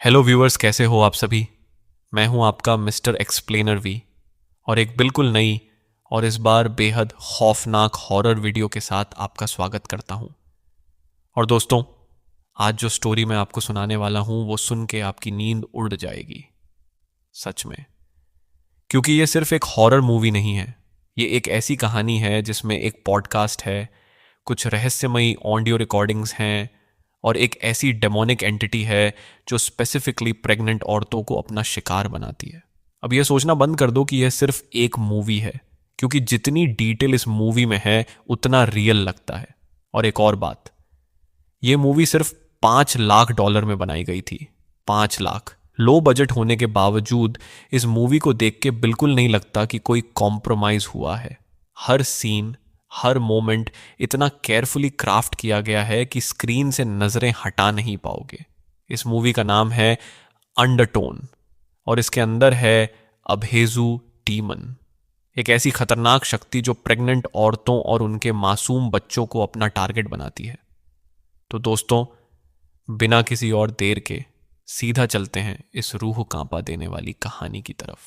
Hello viewers, कैसे हो आप सभी। मैं हूं आपका मिस्टर एक्सप्लेनर वी और एक बिल्कुल नई और इस बार बेहद खौफनाक हॉरर वीडियो के साथ आपका स्वागत करता हूं। और दोस्तों, आज जो स्टोरी मैं आपको सुनाने वाला हूं वो सुन के आपकी नींद उड़ जाएगी, सच में। क्योंकि ये सिर्फ एक हॉरर मूवी नहीं है, ये एक ऐसी कहानी है जिसमें एक पॉडकास्ट है, कुछ रहस्यमयी ऑडियो रिकॉर्डिंग्स हैं और एक ऐसी डेमोनिक एंटिटी है जो स्पेसिफिकली प्रेग्नेंट औरतों को अपना शिकार बनाती है। अब यह सोचना बंद कर दो कि यह सिर्फ एक मूवी है, क्योंकि जितनी डिटेल इस मूवी में है उतना रियल लगता है। और एक और बात, यह मूवी सिर्फ $5 लाख में बनाई गई थी। 5 लाख। लो बजट होने के बावजूद इस मूवी को देख के बिल्कुल नहीं लगता कि कोई कॉम्प्रोमाइज हुआ है। हर सीन, हर मोमेंट इतना केयरफुली क्राफ्ट किया गया है कि स्क्रीन से नजरें हटा नहीं पाओगे। इस मूवी का नाम है अंडरटोन और इसके अंदर है अभेजू डीमन, एक ऐसी खतरनाक शक्ति जो प्रेग्नेंट औरतों और उनके मासूम बच्चों को अपना टारगेट बनाती है। तो दोस्तों, बिना किसी और देर के सीधा चलते हैं इस रूह कांपा देने वाली कहानी की तरफ।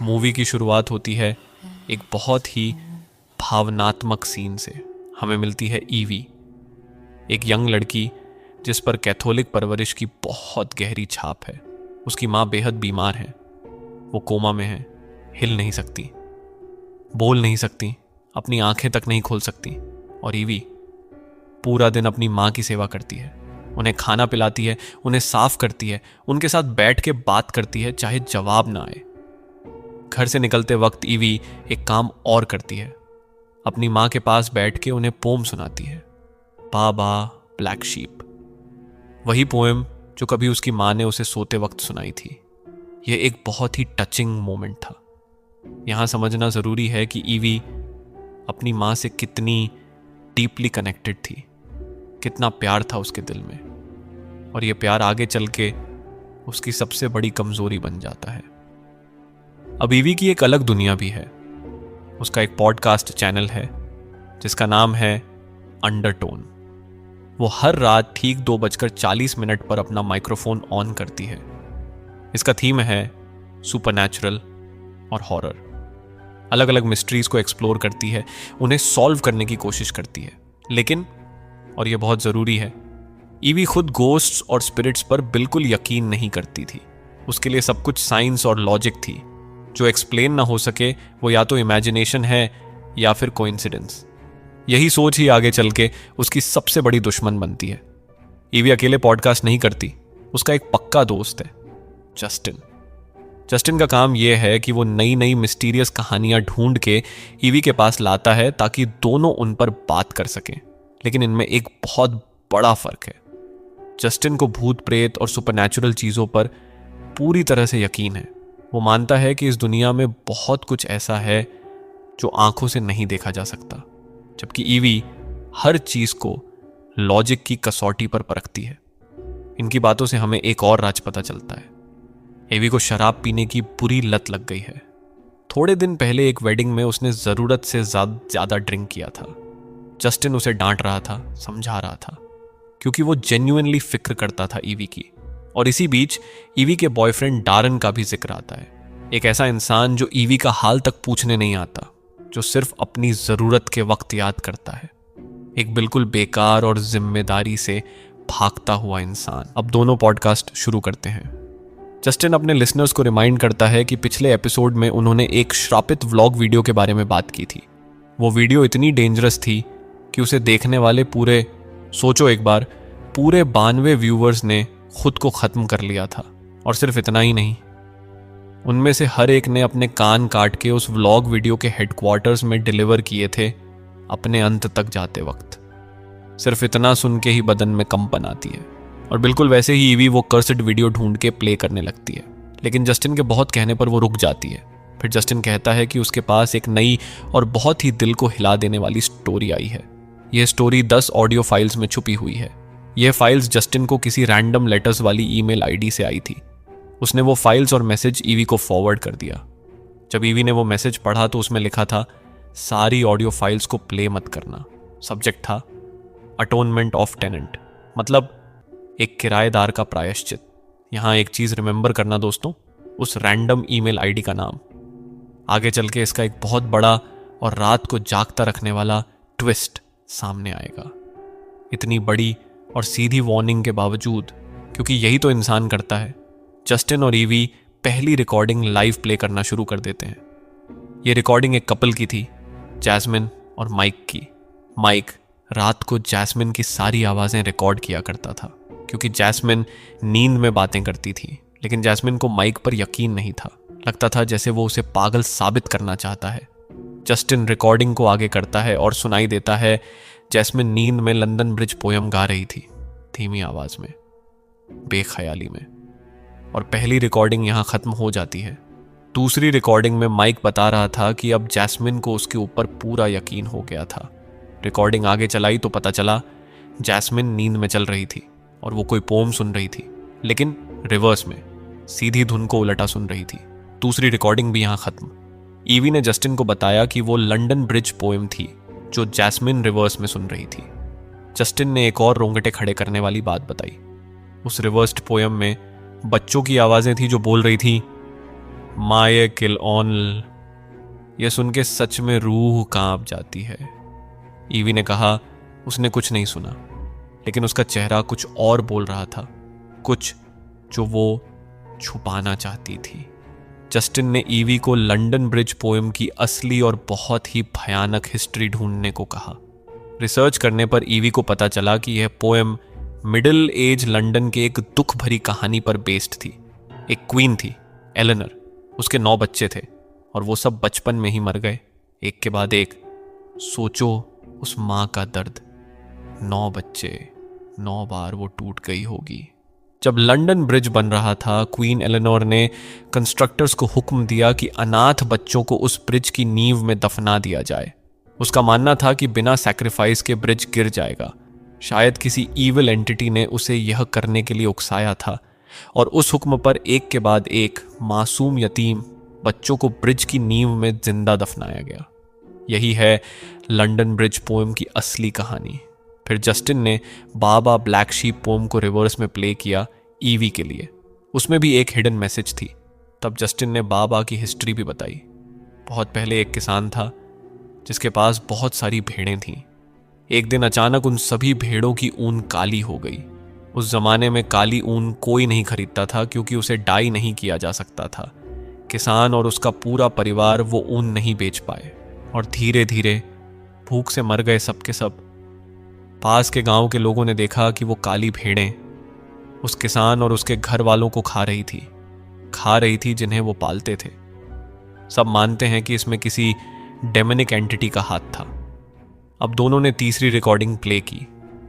मूवी की शुरुआत होती है एक बहुत ही भावनात्मक सीन से। हमें मिलती है ईवी, एक यंग लड़की जिस पर कैथोलिक परवरिश की बहुत गहरी छाप है। उसकी माँ बेहद बीमार है, वो कोमा में है, हिल नहीं सकती, बोल नहीं सकती, अपनी आंखें तक नहीं खोल सकती। और ईवी पूरा दिन अपनी माँ की सेवा करती है, उन्हें खाना पिलाती है, उन्हें साफ करती है, उनके साथ बैठ के बात करती है चाहे जवाब ना आए। घर से निकलते वक्त ईवी एक काम और करती है, अपनी माँ के पास बैठ के उन्हें पोम सुनाती है, बाबा ब्लैक शीप। वही पोएम जो कभी उसकी माँ ने उसे सोते वक्त सुनाई थी। यह एक बहुत ही टचिंग मोमेंट था। यहां समझना जरूरी है कि ईवी अपनी माँ से कितनी डीपली कनेक्टेड थी, कितना प्यार था उसके दिल में। और यह प्यार आगे चल के उसकी सबसे बड़ी कमजोरी बन जाता है। अब ईवी की एक अलग दुनिया भी है। उसका एक पॉडकास्ट चैनल है जिसका नाम है अंडरटोन। वो हर रात ठीक 2:40 पर अपना माइक्रोफोन ऑन करती है। इसका थीम है सुपरनैचुरल और हॉरर। अलग अलग मिस्ट्रीज को एक्सप्लोर करती है, उन्हें सॉल्व करने की कोशिश करती है। लेकिन, और यह बहुत जरूरी है, ईवी खुद गोस्ट्स और स्पिरिट्स पर बिल्कुल यकीन नहीं करती थी। उसके लिए सब कुछ साइंस और लॉजिक थी। जो एक्सप्लेन ना हो सके वो या तो इमेजिनेशन है या फिर कोइंसिडेंस। यही सोच ही आगे चल के उसकी सबसे बड़ी दुश्मन बनती है। ईवी अकेले पॉडकास्ट नहीं करती, उसका एक पक्का दोस्त है, जस्टिन। जस्टिन का काम यह है कि वो नई नई मिस्टीरियस कहानियां ढूंढ के ईवी के पास लाता है ताकि दोनों उन पर बात कर सकें। लेकिन इनमें एक बहुत बड़ा फर्क है। जस्टिन को भूत प्रेत और सुपरनैचुरल चीजों पर पूरी तरह से यकीन है। वो मानता है कि इस दुनिया में बहुत कुछ ऐसा है जो आंखों से नहीं देखा जा सकता, जबकि ईवी हर चीज को लॉजिक की कसौटी पर परखती है। इनकी बातों से हमें एक और राज पता चलता है। ईवी को शराब पीने की बुरी लत लग गई है। थोड़े दिन पहले एक वेडिंग में उसने जरूरत से ज्यादा ड्रिंक किया था। जस्टिन उसे डांट रहा था, समझा रहा था, क्योंकि वो जेन्युइनली फिक्र करता था ईवी की। और इसी बीच ईवी के बॉयफ्रेंड डारन का भी जिक्र आता है। एक ऐसा इंसान जो ईवी का हाल तक पूछने नहीं आता, जो सिर्फ अपनी जरूरत के वक्त याद करता है। एक बिल्कुल बेकार और जिम्मेदारी से भागता हुआ इंसान। अब दोनों पॉडकास्ट शुरू करते हैं। जस्टिन अपने लिसनर्स को रिमाइंड करता है कि पिछले एपिसोड में उन्होंने एक श्रापित व्लॉग वीडियो के बारे में बात की थी। वो वीडियो इतनी डेंजरस थी कि उसे देखने वाले सोचो एक बार, पूरे 92 व्यूवर्स ने खुद को खत्म कर लिया था। और सिर्फ इतना ही नहीं, उनमें से हर एक ने अपने कान काट के उस व्लॉग वीडियो के हेडक्वार्टर्स में डिलीवर किए थे अपने अंत तक जाते वक्त। सिर्फ इतना सुन के ही बदन में कंपन आती है। और बिल्कुल वैसे ही ईवी वो कर्स्ड वीडियो ढूंढ के प्ले करने लगती है। लेकिन जस्टिन के बहुत कहने पर वो रुक जाती है। फिर जस्टिन कहता है कि उसके पास एक नई और बहुत ही दिल को हिला देने वाली स्टोरी आई है। यह स्टोरी 10 ऑडियो फाइल्स में छुपी हुई है। यह फाइल्स जस्टिन को किसी रैंडम लेटर्स वाली ईमेल आईडी से आई थी। उसने वो फाइल्स और मैसेज ईवी को फॉरवर्ड कर दिया। जब ईवी ने वो मैसेज पढ़ा तो उसमें लिखा था, सारी ऑडियो फाइल्स को प्ले मत करना। सब्जेक्ट था अटोनमेंट ऑफ टेनेंट, मतलब एक किराएदार का प्रायश्चित। यहाँ एक चीज़ रिमेंबर करना दोस्तों, उस रैंडम ईमेल आईडी का नाम। आगे चल के इसका एक बहुत बड़ा और रात को जागता रखने वाला ट्विस्ट सामने आएगा। इतनी बड़ी और सीधी वार्निंग के बावजूद, क्योंकि यही तो इंसान करता है, जस्टिन और ईवी पहली रिकॉर्डिंग लाइव प्ले करना शुरू कर देते हैं। ये रिकॉर्डिंग एक कपल की थी, जैस्मिन और माइक की। माइक रात को जैस्मिन की सारी आवाज़ें रिकॉर्ड किया करता था, क्योंकि जैस्मिन नींद में बातें करती थी, लेकिन जैस्मिन को माइक पर यकीन नहीं था। लगता था जैसे वो उसे पागल साबित करना चाहता है। जस्टिन रिकॉर्डिंग को आगे करता है और सुनाई देता है जैस्मिन नींद में लंदन ब्रिज पोयम गा रही थी, धीमी आवाज में, बेख्याली में। और पहली रिकॉर्डिंग यहाँ खत्म हो जाती है। दूसरी रिकॉर्डिंग में माइक बता रहा था कि अब जैस्मिन को उसके ऊपर पूरा यकीन हो गया था। रिकॉर्डिंग आगे चलाई तो पता चला जैस्मिन नींद में चल रही थी और वो कोई पोम सुन रही थी, लेकिन रिवर्स में, सीधी धुन को उलटा सुन रही थी। दूसरी रिकॉर्डिंग भी यहाँ खत्म। ईवी ने जस्टिन को बताया कि वो लंदन ब्रिज पोएम थी जो जैस्मिन रिवर्स में सुन रही थी। जस्टिन ने एक और रोंगटे खड़े करने वाली बात बताई। उस रिवर्स्ड पोएम में बच्चों की आवाजें थी जो बोल रही थी, माये किल ऑन। यह सुन के सच में रूह कांप जाती है। ईवी ने कहा उसने कुछ नहीं सुना, लेकिन उसका चेहरा कुछ और बोल रहा था, कुछ जो वो छुपाना चाहती थी। जस्टिन ने ईवी को लंदन ब्रिज पोएम की असली और बहुत ही भयानक हिस्ट्री ढूंढने को कहा। रिसर्च करने पर ईवी को पता चला कि यह पोएम मिडिल एज लंदन के एक दुख भरी कहानी पर बेस्ड थी। एक क्वीन थी, एलेनर, उसके 9 बच्चे थे और वो सब बचपन में ही मर गए, एक के बाद एक। सोचो उस माँ का दर्द, 9 बच्चे, 9 बार वो टूट गई होगी। जब लंदन ब्रिज बन रहा था, क्वीन एलेनोर ने कंस्ट्रक्टर्स को हुक्म दिया कि अनाथ बच्चों को उस ब्रिज की नींव में दफना दिया जाए। उसका मानना था कि बिना सैक्रिफाइस के ब्रिज गिर जाएगा। शायद किसी ईविल एंटिटी ने उसे यह करने के लिए उकसाया था और उस हुक्म पर एक के बाद एक मासूम यतीम बच्चों को ब्रिज की नींव में जिंदा दफनाया गया। यही है लंदन ब्रिज पोएम की असली कहानी। फिर जस्टिन ने बाबा ब्लैक शीप पोएम को रिवर्स में प्ले किया ईवी के लिए। उसमें भी एक हिडन मैसेज थी। तब जस्टिन ने बाबा की हिस्ट्री भी बताई। बहुत पहले एक किसान था जिसके पास बहुत सारी भेड़ें थीं। एक दिन अचानक उन सभी भेड़ों की ऊन काली हो गई। उस जमाने में काली ऊन कोई नहीं खरीदता था क्योंकि उसे डाई नहीं किया जा सकता था। किसान और उसका पूरा परिवार वो ऊन नहीं बेच पाए और धीरे धीरे भूख से मर गए सबके सब। पास के गांव के लोगों ने देखा कि वो काली भेड़ें उस किसान और उसके घर वालों को खा रही थी जिन्हें वो पालते थे। सब मानते हैं कि इसमें किसी डेमोनिक एंटिटी का हाथ था। अब दोनों ने तीसरी रिकॉर्डिंग प्ले की।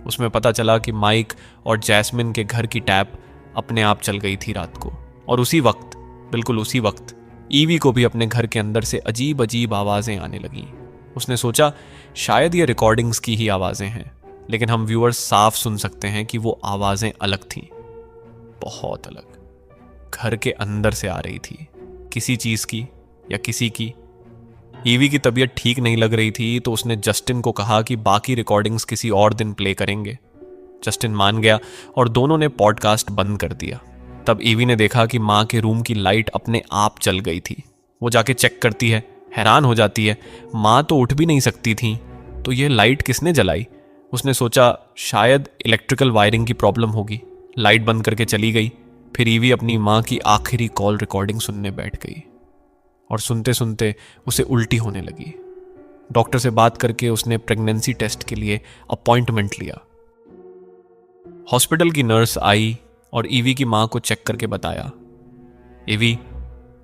उसमें पता चला कि माइक और जैस्मिन के घर की टैप अपने आप चल गई थी रात को, और उसी वक्त, बिल्कुल उसी वक्त, ईवी को भी अपने घर के अंदर से अजीब अजीब आवाज़ें आने लगीं। उसने सोचा शायद ये रिकॉर्डिंग्स की ही आवाज़ें हैं, लेकिन हम व्यूअर्स साफ सुन सकते हैं कि वो आवाज़ें अलग थीं, बहुत अलग, घर के अंदर से आ रही थी, किसी चीज़ की या किसी की। ईवी की तबीयत ठीक नहीं लग रही थी तो उसने जस्टिन को कहा कि बाकी रिकॉर्डिंग्स किसी और दिन प्ले करेंगे। जस्टिन मान गया और दोनों ने पॉडकास्ट बंद कर दिया। तब ईवी ने देखा कि माँ के रूम की लाइट अपने आप जल गई थी। वो जाके चेक करती है, हैरान हो जाती है, माँ तो उठ भी नहीं सकती थी, तो ये लाइट किसने जलाई। उसने सोचा शायद इलेक्ट्रिकल वायरिंग की प्रॉब्लम होगी। लाइट बंद करके चली गई। फिर ईवी अपनी माँ की आखिरी कॉल रिकॉर्डिंग सुनने बैठ गई और सुनते सुनते उसे उल्टी होने लगी। डॉक्टर से बात करके उसने प्रेगनेंसी टेस्ट के लिए अपॉइंटमेंट लिया। हॉस्पिटल की नर्स आई और ईवी की माँ को चेक करके बताया, ईवी,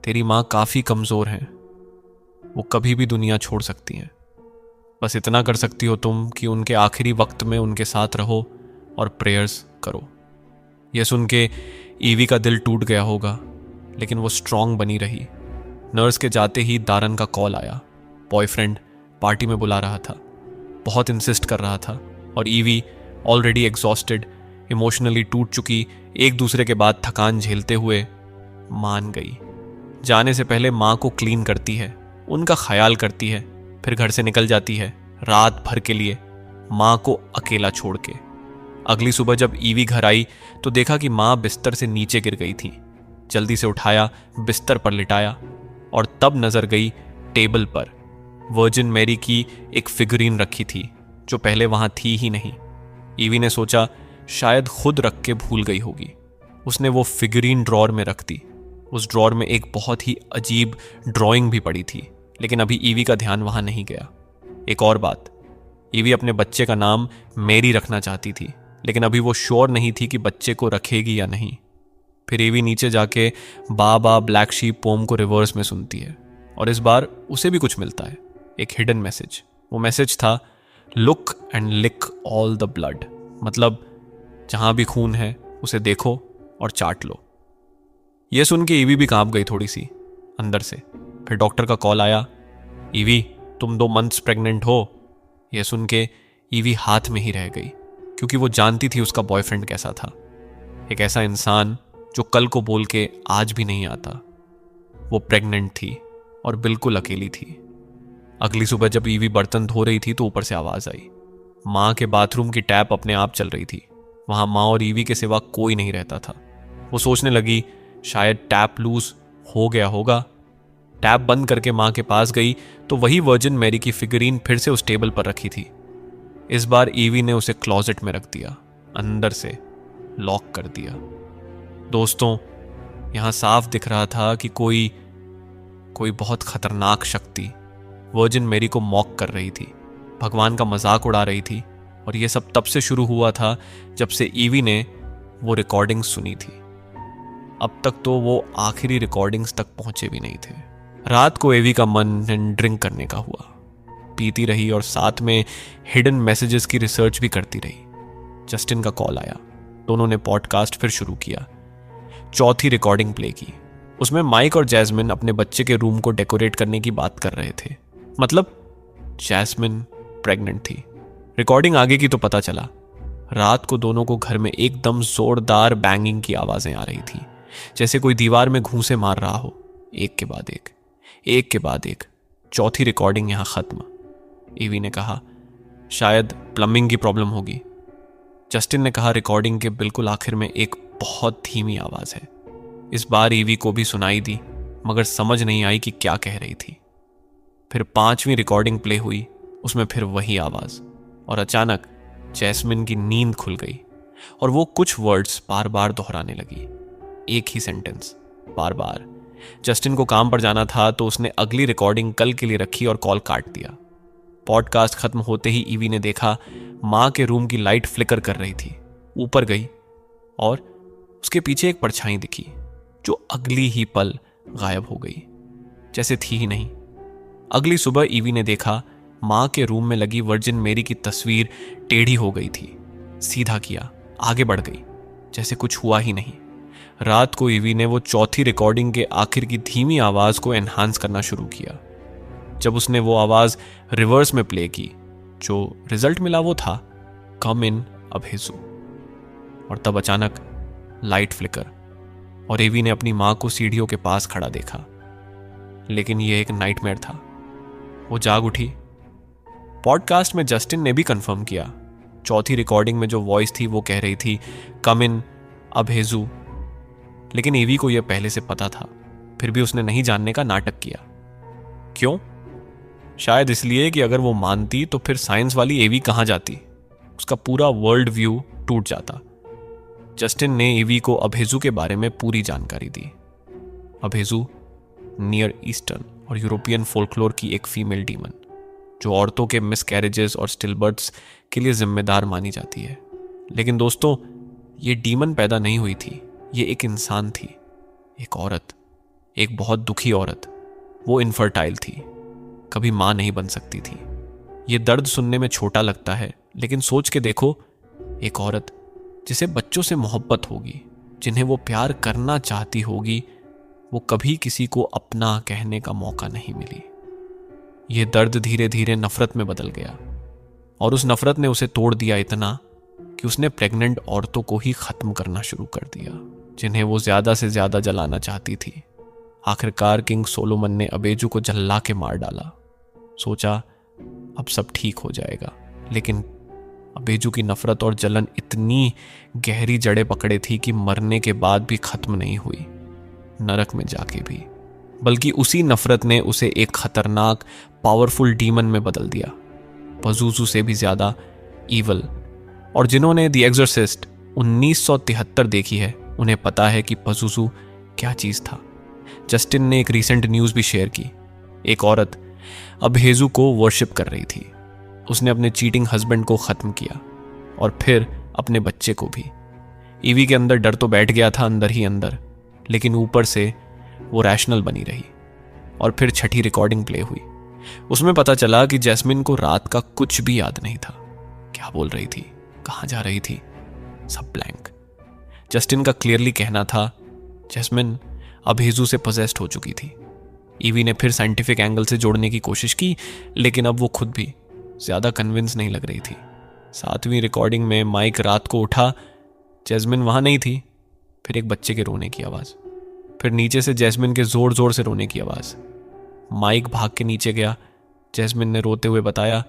तेरी माँ काफ़ी कमज़ोर हैं, वो कभी भी दुनिया छोड़ सकती हैं। बस इतना कर सकती हो तुम कि उनके आखिरी वक्त में उनके साथ रहो और प्रेयर्स करो। यह सुन के ईवी का दिल टूट गया होगा, लेकिन वो स्ट्रांग बनी रही। नर्स के जाते ही दारन का कॉल आया। बॉयफ्रेंड पार्टी में बुला रहा था, बहुत इंसिस्ट कर रहा था, और ईवी ऑलरेडी एग्जॉस्टेड, इमोशनली टूट चुकी, एक दूसरे के बाद थकान झेलते हुए मान गई। जाने से पहले माँ को क्लीन करती है, उनका ख्याल करती है, फिर घर से निकल जाती है रात भर के लिए, माँ को अकेला छोड़ के। अगली सुबह जब ईवी घर आई तो देखा कि माँ बिस्तर से नीचे गिर गई थी। जल्दी से उठाया, बिस्तर पर लिटाया और तब नजर गई टेबल पर वर्जिन मैरी की एक फिगरीन रखी थी जो पहले वहां थी ही नहीं। ईवी ने सोचा शायद खुद रख के भूल गई होगी। उसने वो फिगरीन ड्रॉर में रख दी। उस ड्रॉर में एक बहुत ही अजीब ड्राइंग भी पड़ी थी, लेकिन अभी ईवी का ध्यान वहां नहीं गया। एक और बात, ईवी अपने बच्चे का नाम मैरी रखना चाहती थी, लेकिन अभी वो श्योर नहीं थी कि बच्चे को रखेगी या नहीं। फिर ईवी नीचे जाके बा ब्लैक शीप पोम को रिवर्स में सुनती है और इस बार उसे भी कुछ मिलता है, एक हिडन मैसेज। वो मैसेज था, look and lick all the blood, मतलब जहां भी खून है उसे देखो और चाट लो। यह सुन के ईवी भी कांप गई थोड़ी सी अंदर से। फिर डॉक्टर का कॉल आया, ईवी तुम 2 मंथ्स प्रेग्नेंट हो। यह सुन के ईवी हाथ में ही रह गई, क्योंकि वो जानती थी उसका बॉयफ्रेंड कैसा था। एक ऐसा इंसान जो कल को बोल के आज भी नहीं आता। वो प्रेग्नेंट थी और बिल्कुल अकेली थी। अगली सुबह जब ईवी बर्तन धो रही थी तो ऊपर से आवाज आई। माँ के बाथरूम की टैप अपने आप चल रही थी। वहां माँ और ईवी के सिवा कोई नहीं रहता था। वो सोचने लगी शायद टैप लूज हो गया होगा। टैप बंद करके माँ के पास गई तो वही वर्जिन मैरी की फिगरीन फिर से उस टेबल पर रखी थी। इस बार ईवी ने उसे क्लोजेट में रख दिया, अंदर से लॉक कर दिया। दोस्तों, यहां साफ दिख रहा था कि कोई बहुत खतरनाक शक्ति वर्जिन मैरी को मॉक कर रही थी, भगवान का मजाक उड़ा रही थी। और यह सब तब से शुरू हुआ था जब से ईवी ने वो रिकॉर्डिंग्स सुनी थी। अब तक तो वो आखिरी रिकॉर्डिंग्स तक पहुंचे भी नहीं थे। रात को ईवी का मन ड्रिंक करने का हुआ। पीती रही और साथ में हिडन मैसेजेस की रिसर्च भी करती रही। जस्टिन का कॉल आया। दोनों ने पॉडकास्ट फिर शुरू किया। चौथी रिकॉर्डिंग प्ले की। उसमें माइक और जैस्मिन अपने बच्चे के रूम को डेकोरेट करने की बात कर रहे थे। मतलब जैस्मिन प्रेग्नेंट थी। रिकॉर्डिंग आगे की तो पता चला। रात को दोनों को घर में एकदम जोरदार बैंगिंग की आवाजें आ रही थी, जैसे कोई दीवार में घूंसे मार रहा हो, एक के बाद एक, एक के बाद एक। चौथी रिकॉर्डिंग यहां खत्म। ईवी ने कहा शायद प्लम्बिंग की प्रॉब्लम होगी। जस्टिन ने कहा रिकॉर्डिंग के बिल्कुल आखिर में एक बहुत धीमी आवाज है। इस बार ईवी को भी सुनाई दी, मगर समझ नहीं आई कि क्या कह रही थी। फिर 5वीं रिकॉर्डिंग प्ले हुई। उसमें फिर वही आवाज और अचानक जैस्मिन की नींद खुल गई और वो कुछ वर्ड्स बार बार दोहराने लगी, एक ही सेंटेंस बार बार। जस्टिन को काम पर जाना था तो उसने अगली रिकॉर्डिंग कल के लिए रखी और कॉल काट दिया। पॉडकास्ट खत्म होते ही ईवी ने देखा माँ के रूम की लाइट फ्लिकर कर रही थी। ऊपर गई और उसके पीछे एक परछाई दिखी जो अगली ही पल गायब हो गई, जैसे थी ही नहीं। अगली सुबह ईवी ने देखा माँ के रूम में लगी वर्जिन मैरी की तस्वीर टेढ़ी हो गई थी। सीधा किया, आगे बढ़ गई, जैसे कुछ हुआ ही नहीं। रात को ईवी ने वो चौथी रिकॉर्डिंग के आखिर की धीमी आवाज को एनहांस करना शुरू किया। जब उसने वो आवाज रिवर्स में प्ले की, जो रिजल्ट मिला वो था कम इन अभेजू। और तब अचानक लाइट फ्लिकर और ईवी ने अपनी मां को सीढ़ियों के पास खड़ा देखा। लेकिन ये एक नाइटमेयर था। वो जाग उठी। पॉडकास्ट में जस्टिन ने भी कंफर्म किया। चौथी रिकॉर्डिंग में जो वॉइस थी वो कह रही थी कम इन अभेजू। लेकिन ईवी को यह पहले से पता था, फिर भी उसने नहीं जानने का नाटक किया। क्यों? शायद इसलिए कि अगर वो मानती तो फिर साइंस वाली ईवी कहां जाती, उसका पूरा वर्ल्ड व्यू टूट जाता। जस्टिन ने ईवी को अभेजू के बारे में पूरी जानकारी दी। अभेजू नियर ईस्टर्न और यूरोपियन फोल्कलोर की एक फीमेल डीमन, जो औरतों के मिसकैरेजेस और स्टिलबर्थ्स के लिए जिम्मेदार मानी जाती है। लेकिन दोस्तों, ये डीमन पैदा नहीं हुई थी, ये एक इंसान थी, एक औरत, एक बहुत दुखी औरत। वो इनफर्टाइल थी, कभी मां नहीं बन सकती थी। ये दर्द सुनने में छोटा लगता है, लेकिन सोच के देखो, एक औरत जिसे बच्चों से मोहब्बत होगी, जिन्हें वो प्यार करना चाहती होगी, वो कभी किसी को अपना कहने का मौका नहीं मिली। ये दर्द धीरे धीरे नफरत में बदल गया और उस नफरत ने उसे तोड़ दिया इतना कि उसने प्रेग्नेंट औरतों को ही खत्म करना शुरू कर दिया, जिन्हें वो ज्यादा से ज्यादा जलाना चाहती थी। आखिरकार किंग सोलोमन ने अबेजू को जल्ला के मार डाला। सोचा अब सब ठीक हो जाएगा, लेकिन अबेजू की नफरत और जलन इतनी गहरी जड़ें पकड़े थी कि मरने के बाद भी खत्म नहीं हुई, नरक में जाके भी। बल्कि उसी नफरत ने उसे एक खतरनाक पावरफुल डीमन में बदल दिया, पजूजू से भी ज्यादा ईवल। और जिन्होंने द एग्जॉर्सिस्ट 1973 देखी है उन्हें पता है कि पजूजू क्या चीज था। जस्टिन ने एक रीसेंट न्यूज भी शेयर की। एक औरत अबेजू को वर्शिप कर रही थी। उसने अपने चीटिंग हस्बैंड को खत्म किया और फिर अपने बच्चे को भी। ईवी के अंदर डर तो बैठ गया था अंदर ही अंदर, लेकिन ऊपर से वो रैशनल बनी रही। और फिर छठी रिकॉर्डिंग प्ले हुई। उसमें पता चला कि जैस्मिन को रात का कुछ भी याद नहीं था। क्या बोल रही थी, कहाँ जा रही थी, सब ब्लैंक। जस्टिन का क्लियरली कहना था जैस्मिन अबेजू से पोजेस्ड हो चुकी थी। ईवी ने फिर साइंटिफिक एंगल से जोड़ने की कोशिश की, लेकिन अब वो खुद भी ज्यादा कन्विंस नहीं लग रही थी। 7वीं रिकॉर्डिंग में माइक रात को उठा, जैस्मिन वहां नहीं थी। फिर एक बच्चे के रोने की आवाज, फिर नीचे से जैस्मिन के जोर जोर से रोने की आवाज। माइक भाग के नीचे गया। जैस्मिन ने रोते हुए बताया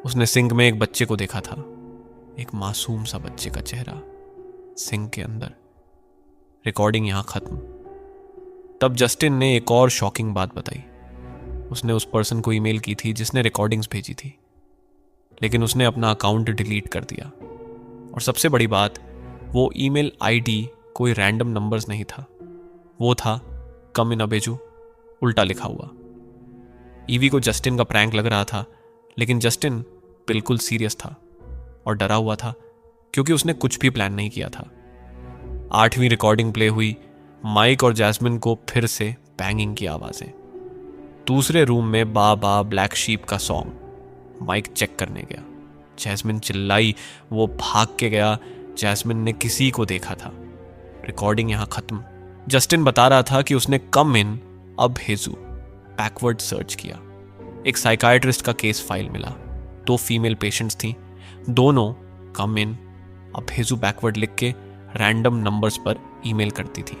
उसने सिंक में एक बच्चे को देखा था, एक मासूम सा बच्चे का चेहरा सिंक के अंदर। रिकॉर्डिंग यहां खत्म। तब जस्टिन ने एक और शॉकिंग बात बताई। उसने उस पर्सन को ईमेल की थी जिसने रिकॉर्डिंग्स भेजी थी, लेकिन उसने अपना अकाउंट डिलीट कर दिया। और सबसे बड़ी बात, वो ईमेल आईडी कोई रैंडम नंबर्स नहीं था, वो था कम इन अबेजू उल्टा लिखा हुआ। ईवी को जस्टिन का प्रैंक लग रहा था, लेकिन जस्टिन बिल्कुल सीरियस था और डरा हुआ था, क्योंकि उसने कुछ भी प्लान नहीं किया था। 8वीं रिकॉर्डिंग प्ले हुई। माइक और जैस्मिन को फिर से बैंगिंग की आवाजें। दूसरे रूम में बा बा ब्लैक शीप का सॉन्ग। माइक चेक करने गया। जैस्मिन चिल्लाई, वो भाग के गया। जैस्मिन ने किसी को देखा था। रिकॉर्डिंग यहां खत्म। जस्टिन बता रहा था कि उसने कम इन अबेजू बैकवर्ड सर्च किया। एक साइकाइट्रिस्ट का केस फाइल मिला। 2 फीमेल पेशेंट्स थीं, दोनों कम इन अबेजू बैकवर्ड लिख के रैंडम नंबर्स पर ईमेल करती थी।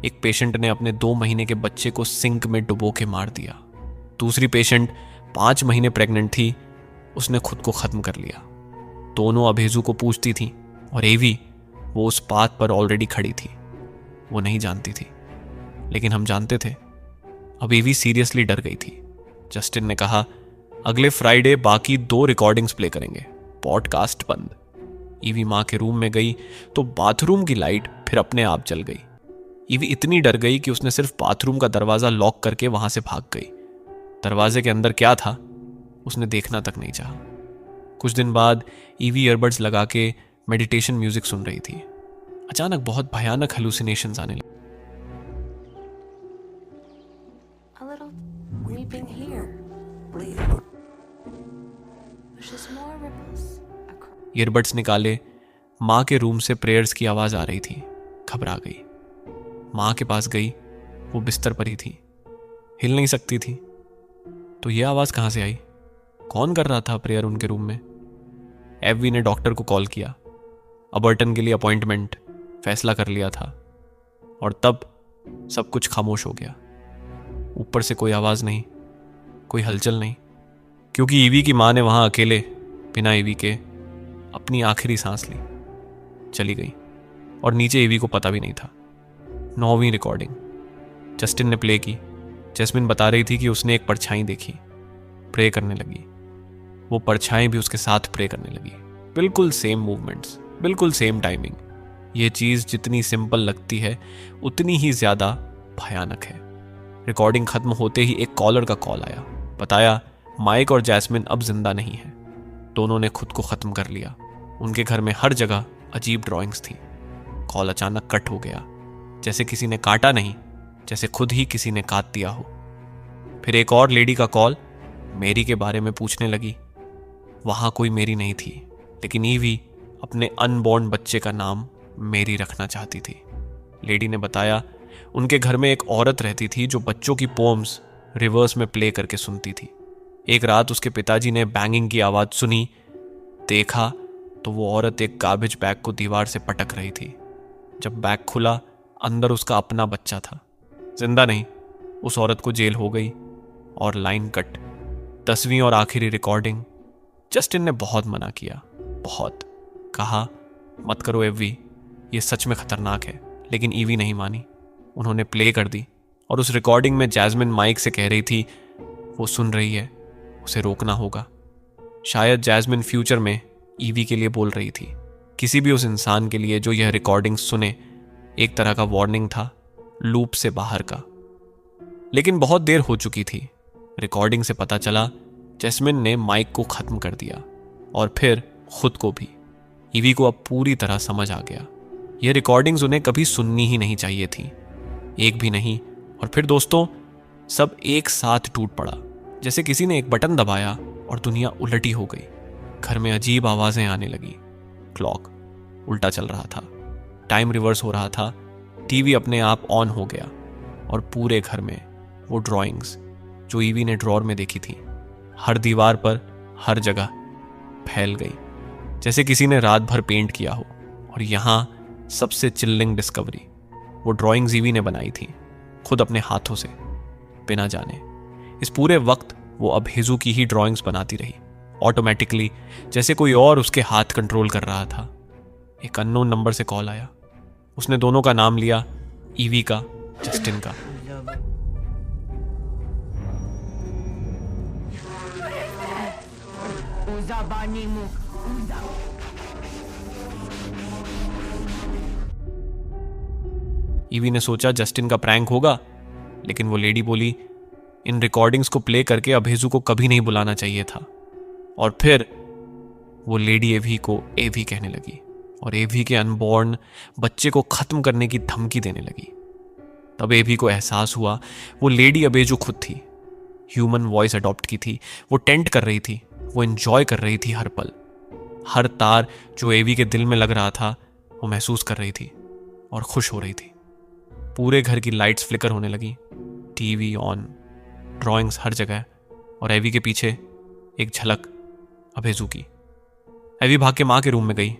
एक पेशेंट ने अपने 2 महीने के बच्चे को सिंक में डुबो के मार दिया। दूसरी पेशेंट 5 महीने प्रेग्नेंट थी, उसने खुद को खत्म कर लिया। दोनों अबेजू को पूछती थी और एवी वो उस पाथ पर ऑलरेडी खड़ी थी। वो नहीं जानती थी, लेकिन हम जानते थे। अब एवी सीरियसली डर गई थी। जस्टिन ने कहा अगले फ्राइडे बाकी 2 रिकॉर्डिंग्स प्ले करेंगे, पॉडकास्ट बंद। ईवी माँ के रूम में गई तो बाथरूम की लाइट फिर अपने आप जल गई। ईवी इतनी डर गई कि उसने सिर्फ बाथरूम का दरवाजा लॉक करके वहां से भाग गई। दरवाजे के अंदर क्या था उसने देखना तक नहीं चाहा। कुछ दिन बाद ईवी ईयरबड्स लगा के मेडिटेशन म्यूजिक सुन रही थी। अचानक बहुत भयानक हेलुसिनेशंस आने लगे। ईयरबड्स निकाले, माँ के रूम से प्रेयर्स की आवाज आ रही थी। घबरा गई। माँ के पास गई, वो बिस्तर पर ही थी, हिल नहीं सकती थी। तो ये आवाज कहाँ से आई? कौन कर रहा था प्रेयर उनके रूम में? एवी ने डॉक्टर को कॉल किया, अबर्टन के लिए अपॉइंटमेंट फैसला कर लिया था। और तब सब कुछ खामोश हो गया। ऊपर से कोई आवाज नहीं, कोई हलचल नहीं, क्योंकि ईवी की माँ ने वहां अकेले बिना ईवी के अपनी आखिरी सांस ली, चली गई। और नीचे ईवी को पता भी नहीं था। 9वीं रिकॉर्डिंग जस्टिन ने प्ले की। जैस्मिन बता रही थी कि उसने एक परछाई देखी, प्रे करने लगी। वो परछाई भी उसके साथ प्रे करने लगी। बिल्कुल सेम मूवमेंट्स, बिल्कुल सेम टाइमिंग। ये चीज जितनी सिंपल लगती है उतनी ही ज्यादा भयानक है। रिकॉर्डिंग खत्म होते ही एक कॉलर का कॉल आया। बताया माइक और जैस्मिन अब जिंदा नहीं है, दोनों ने खुद को खत्म कर लिया। उनके घर में हर जगह अजीब ड्राइंग्स थी। कॉल अचानक कट हो गया, जैसे किसी ने काटा नहीं, जैसे खुद ही किसी ने काट दिया हो। फिर एक और लेडी का कॉल मेरी के बारे में पूछने लगी। वहां कोई मेरी नहीं थी, लेकिन ईवी अपने अनबॉर्न बच्चे का नाम मेरी रखना चाहती थी। लेडी ने बताया उनके घर में एक औरत रहती थी जो बच्चों की पोम्स रिवर्स में प्ले करके सुनती थी। एक रात उसके पिताजी ने बैंगिंग की आवाज सुनी, देखा तो वो औरत एक गार्बेज बैग को दीवार से पटक रही थी। जब बैग खुला, अंदर उसका अपना बच्चा था, जिंदा नहीं। उस औरत को जेल हो गई। और लाइन कट। 10वीं और आखिरी रिकॉर्डिंग। जस्टिन ने बहुत मना किया, बहुत। कहा मत करो एवी, ये सच में खतरनाक है। लेकिन ईवी नहीं मानी। उन्होंने प्ले कर दी और उस रिकॉर्डिंग में जैस्मिन माइक से कह रही थी वो सुन रही है, उसे रोकना होगा। शायद जैस्मिन फ्यूचर में ईवी के लिए बोल रही थी, किसी भी उस इंसान के लिए जो यह रिकॉर्डिंग सुने। एक तरह का वार्निंग था, लूप से बाहर का। लेकिन बहुत देर हो चुकी थी। रिकॉर्डिंग से पता चला जैस्मिन ने माइक को खत्म कर दिया और फिर खुद को भी। ईवी को अब पूरी तरह समझ आ गया, यह रिकॉर्डिंग्स उन्हें कभी सुननी ही नहीं चाहिए थी, एक भी नहीं। और फिर दोस्तों, सब एक साथ टूट पड़ा, जैसे किसी ने एक बटन दबाया और दुनिया उलटी हो गई। घर में अजीब आवाजें आने लगी। क्लॉक उल्टा चल रहा था, टाइम रिवर्स हो रहा था, टीवी अपने आप ऑन हो गया और पूरे घर में वो ड्राइंग्स जो ईवी ने ड्रॉर में देखी थी, हर दीवार पर, हर जगह फैल गई, जैसे किसी ने रात भर पेंट किया हो। और यहां सबसे चिल्लिंग डिस्कवरी, वो ड्राइंग्स ईवी ने बनाई थी, खुद अपने हाथों से, बिना जाने। इस पूरे वक्त वो अभेजू की ही ड्राइंग्स बनाती रही, ऑटोमेटिकली, जैसे कोई और उसके हाथ कंट्रोल कर रहा था। एक अननोन नंबर से कॉल आया। उसने दोनों का नाम लिया, ईवी का, जस्टिन का। ईवी ने सोचा जस्टिन का प्रैंक होगा, लेकिन वो लेडी बोली इन रिकॉर्डिंग्स को प्ले करके अभेजू को कभी नहीं बुलाना चाहिए था। और फिर वो लेडी एवी को एवी कहने लगी और एवी के अनबॉर्न बच्चे को खत्म करने की धमकी देने लगी। तब एवी को एहसास हुआ वो लेडी अभेजू खुद थी, ह्यूमन वॉइस अडॉप्ट की थी, वो टेंट कर रही थी, वो एंजॉय कर रही थी हर पल। हर तार जो एवी के दिल में लग रहा था वो महसूस कर रही थी और खुश हो रही थी। पूरे घर की लाइट्स फ्लिकर होने लगी, टीवी ऑन, ड्राइंग्स हर जगह, और एवी के पीछे एक झलक अभेजू की। एवी भाग के माँ के रूम में गई।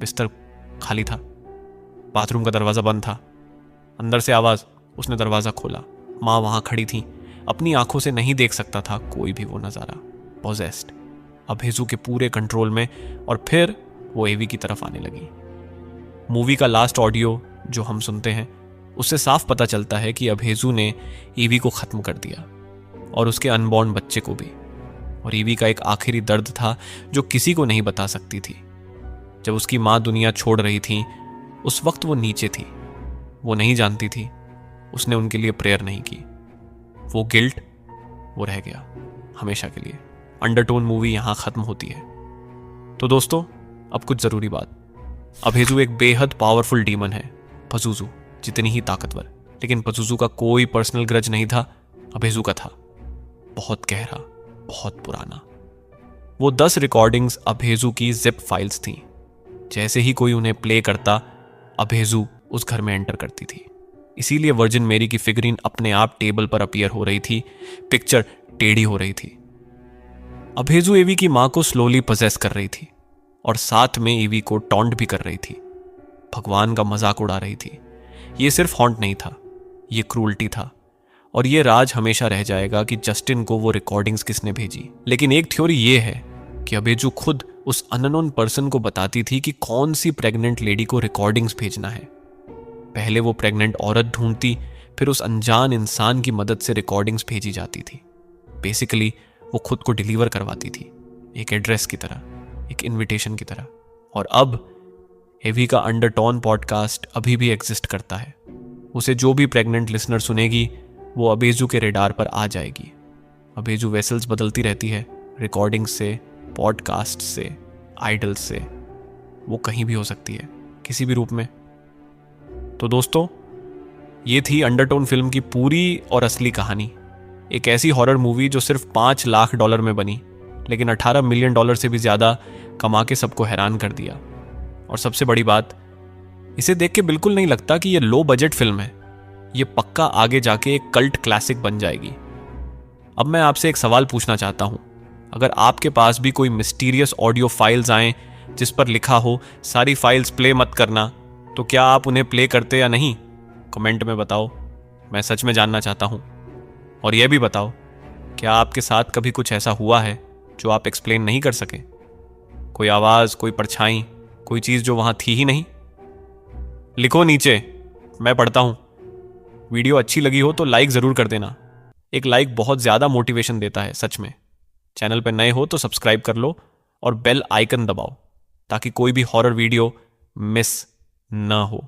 बिस्तर खाली था, बाथरूम का दरवाजा बंद था। अंदर से आवाज, उसने दरवाजा खोला। माँ वहां खड़ी थी, अपनी आंखों से नहीं देख सकता था कोई भी वो नजारा। पॉजेस्ड, अभेजू के पूरे कंट्रोल में। और फिर वो एवी की तरफ आने लगी। मूवी का लास्ट ऑडियो जो हम सुनते हैं उससे साफ पता चलता है कि अभेजू ने ईवी को खत्म कर दिया और उसके अनबॉर्न बच्चे को भी। और ईवी का एक आखिरी दर्द था जो किसी को नहीं बता सकती थी। जब उसकी माँ दुनिया छोड़ रही थी, उस वक्त वो नीचे थी, वो नहीं जानती थी, उसने उनके लिए प्रेयर नहीं की। वो गिल्ट, वो रह गया हमेशा के लिए। अंडरटोन मूवी यहां खत्म होती है। तो दोस्तों, अब कुछ जरूरी बात। अभेजू एक बेहद पावरफुल डीमन है, पजुजू जितनी ही ताकतवर। लेकिन पजुजू का कोई पर्सनल ग्रज नहीं था, अभेजू का था, बहुत गहरा, बहुत पुराना। वो 10 रिकॉर्डिंग्स अभेजू की जिप फाइल्स थीं। जैसे ही कोई उन्हें प्ले करता, अभेजू उस घर में एंटर करती थी। इसीलिए वर्जिन मेरी की फिगरीन अपने आप टेबल पर अपीयर हो रही थी, पिक्चर टेढ़ी हो रही थी। अभेजू एवी की मां को स्लोली पजेस कर रही थी और साथ में एवी को टॉन्ट भी कर रही थी, भगवान का मजाक उड़ा रही थी। ये सिर्फ हॉन्ट नहीं था, ये क्रूल्टी था। और ये राज हमेशा रह जाएगा कि जस्टिन को वो रिकॉर्डिंग्स किसने भेजी। लेकिन एक थ्योरी ये है कि अभेजू खुद उस अननोन पर्सन को बताती थी कि कौन सी प्रेग्नेंट लेडी को रिकॉर्डिंग्स भेजना है। पहले वो प्रेग्नेंट औरत ढूंढती, फिर उस अनजान इंसान की मदद से रिकॉर्डिंग्स भेजी जाती थी। बेसिकली वो खुद को डिलीवर करवाती थी, एक एड्रेस की तरह, एक इनविटेशन की तरह। और अब एवी का अंडरटोन पॉडकास्ट अभी भी एग्जिस्ट करता है। उसे जो भी प्रेग्नेंट लिसनर सुनेगी वो अभेजू के रेडार पर आ जाएगी। अभेजू वेसल्स बदलती रहती है, रिकॉर्डिंग से, पॉडकास्ट से, आइडल्स से। वो कहीं भी हो सकती है, किसी भी रूप में। तो दोस्तों, ये थी अंडरटोन फिल्म की पूरी और असली कहानी। एक ऐसी हॉरर मूवी जो सिर्फ $5 लाख में बनी, लेकिन $18 मिलियन से भी ज्यादा कमा के सबको हैरान कर दिया। और सबसे बड़ी बात, इसे देख के बिल्कुल नहीं लगता कि ये लो बजट फिल्म है। ये पक्का आगे जाके एक कल्ट क्लासिक बन जाएगी। अब मैं आपसे एक सवाल पूछना चाहता हूं। अगर आपके पास भी कोई मिस्टीरियस ऑडियो फाइल्स आए जिस पर लिखा हो सारी फाइल्स प्ले मत करना, तो क्या आप उन्हें प्ले करते या नहीं? कमेंट में बताओ, मैं सच में जानना चाहता हूं। और यह भी बताओ, क्या आपके साथ कभी कुछ ऐसा हुआ है जो आप एक्सप्लेन नहीं कर सके? कोई आवाज, कोई परछाई, कोई चीज जो वहां थी ही नहीं? लिखो नीचे, मैं पढ़ता हूं। वीडियो अच्छी लगी हो तो लाइक जरूर कर देना। एक लाइक बहुत ज्यादा मोटिवेशन देता है सच में। चैनल पर नए हो तो सब्सक्राइब कर लो और बेल आइकन दबाओ ताकि कोई भी हॉरर वीडियो मिस ना हो।